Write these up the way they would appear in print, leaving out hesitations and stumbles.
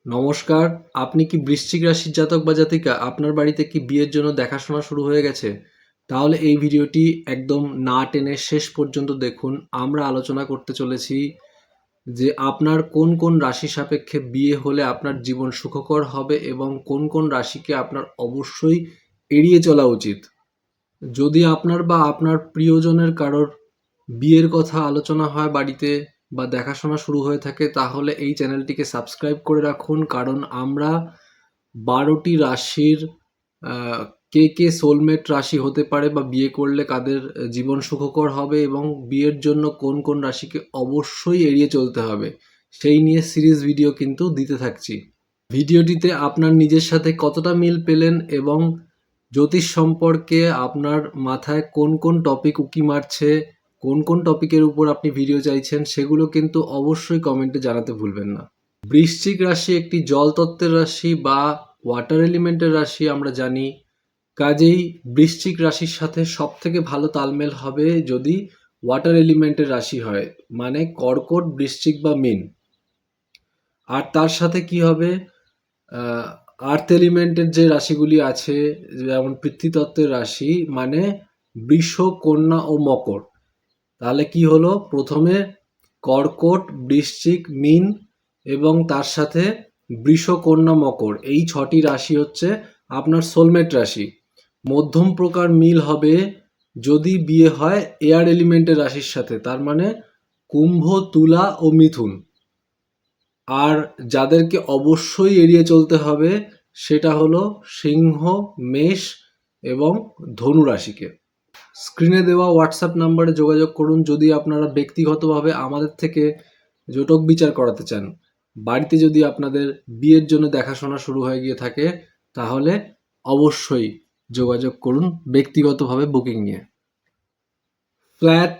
নমস্কার। আপনি কি বৃশ্চিক রাশির জাতক বা জাতিকা? আপনার বাড়িতে কি বিয়ের জন্য দেখাশোনা শুরু হয়ে গেছে? তাহলে এই ভিডিওটি একদম না টেনে শেষ পর্যন্ত দেখুন। আমরা আলোচনা করতে চলেছি যে আপনার কোন কোন রাশি সাপেক্ষে বিয়ে হলে আপনার জীবন সুখকর হবে এবং কোন কোন রাশিকে আপনার অবশ্যই এড়িয়ে চলা উচিত। যদি আপনার বা আপনার প্রিয়জনের কারোর বিয়ের কথা আলোচনা হয় বাড়িতে বা দেখাশোনা শুরু হয়ে থাকে, তাহলে এই চ্যানেলটিকে সাবস্ক্রাইব করে রাখুন। কারণ আমরা 12টি রাশির কে কে সোলমেট রাশি হতে পারে বা বিয়ে করলে কাদের জীবন সুখকর হবে এবং বিয়ের জন্য কোন কোন রাশিকে অবশ্যই এড়িয়ে চলতে হবে, সেই নিয়ে সিরিজ ভিডিও কিন্তু দিতে থাকছি। ভিডিওটিতে আপনার নিজের সাথে কতটা মিল পেলেন এবং জ্যোতিষ সম্পর্কে আপনার মাথায় কোন কোন টপিক উকি মারছে, কোন কোন টপিকের উপর আপনি ভিডিও চাইছেন, সেগুলো কিন্তু অবশ্যই কমেন্টে জানাতে ভুলবেন না। বৃশ্চিক রাশি একটি জল তত্ত্বের রাশি বা ওয়াটার এলিমেন্টের রাশি আমরা জানি। কাজেই বৃশ্চিক রাশির সাথে সবথেকে ভালো তালমেল হবে যদি ওয়াটার এলিমেন্টের রাশি হয়, মানে কর্কট, বৃশ্চিক বা মীন। আর তার সাথে কি হবে, আর্থ এলিমেন্টের যে রাশিগুলি আছে, যেমন পৃথ্বীতত্ত্বের রাশি, মানে বৃষ, কন্যা ও মকর। তাহলে কি হলো, প্রথমে কর্কট, বৃশ্চিক, মীন এবং তার সাথে বৃষ, কন্যা, মকর, এই 6টি রাশি হচ্ছে আপনার সোলমেট রাশি। মধ্যম প্রকার মিল হবে যদি বিয়ে হয় এয়ার এলিমেন্টের রাশির সাথে, তার মানে কুম্ভ, তুলা ও মিথুন। আর যাদেরকে অবশ্যই এড়িয়ে চলতে হবে সেটা হলো সিংহ, মেষ এবং ধনু রাশিকে। স্ক্রিনে দেওয়া হোয়াটসঅ্যাপ নাম্বারে যোগাযোগ করুন যদি আপনারা ব্যক্তিগতভাবে আমাদের থেকে জটক বিচার করাতে চান। বাড়িতে যদি আপনাদের বিয়ের জন্য দেখাশোনা শুরু হয়ে গিয়ে থাকে, তাহলে অবশ্যই যোগাযোগ করুন ব্যক্তিগতভাবে বুকিং নিয়ে। ফ্ল্যাট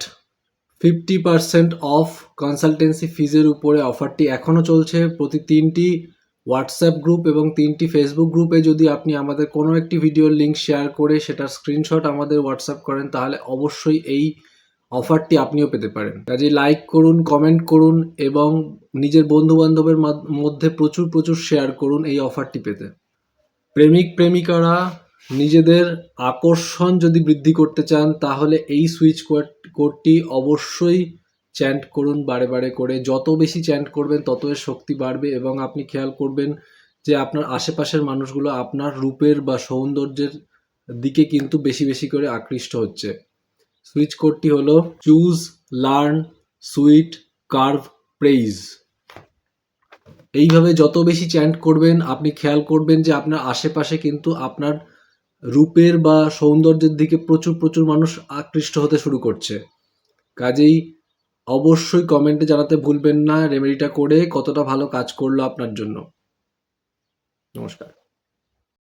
50% অফ কনসালটেন্সি ফিজের উপরে অফারটি এখনও চলছে। প্রতি 3টি হোয়াটসঅ্যাপ গ্রুপ এবং 3টি ফেসবুক গ্রুপে যদি আপনি আমাদের কোনো একটি ভিডিওর লিঙ্ক শেয়ার করে সেটার স্ক্রিনশট আমাদের হোয়াটসঅ্যাপ করেন, তাহলে অবশ্যই এই অফারটি আপনিও পেতে পারেন। কাজেই লাইক করুন, কমেন্ট করুন এবং নিজের বন্ধুবান্ধবের মধ্যে প্রচুর প্রচুর শেয়ার করুন এই অফারটি পেতে। প্রেমিক প্রেমিকারা নিজেদের আকর্ষণ যদি বৃদ্ধি করতে চান, তাহলে এই সুইচ কোডটি অবশ্যই চ্যান্ট করুন বারে বারে করে। যত বেশি চ্যান্ট করবেন তত এর শক্তি বাড়বে এবং আপনি খেয়াল করবেন যে আপনার আশেপাশের মানুষগুলো আপনার রূপের বা সৌন্দর্যের দিকে কিন্তু বেশি বেশি করে আকৃষ্ট হচ্ছে। সুইচ কোডটি হলো choose, learn, sweet, curve, praise. এইভাবে যত বেশি চ্যান্ট করবেন, আপনি খেয়াল করবেন যে আপনার আশেপাশে কিন্তু আপনার রূপের বা সৌন্দর্যের দিকে প্রচুর প্রচুর মানুষ আকৃষ্ট হতে শুরু করছে। কাজেই অবশ্যই কমেন্টে জানাতে ভুলবেন না রেমেডিটা করে কতটা ভালো কাজ করলো আপনার জন্য। নমস্কার।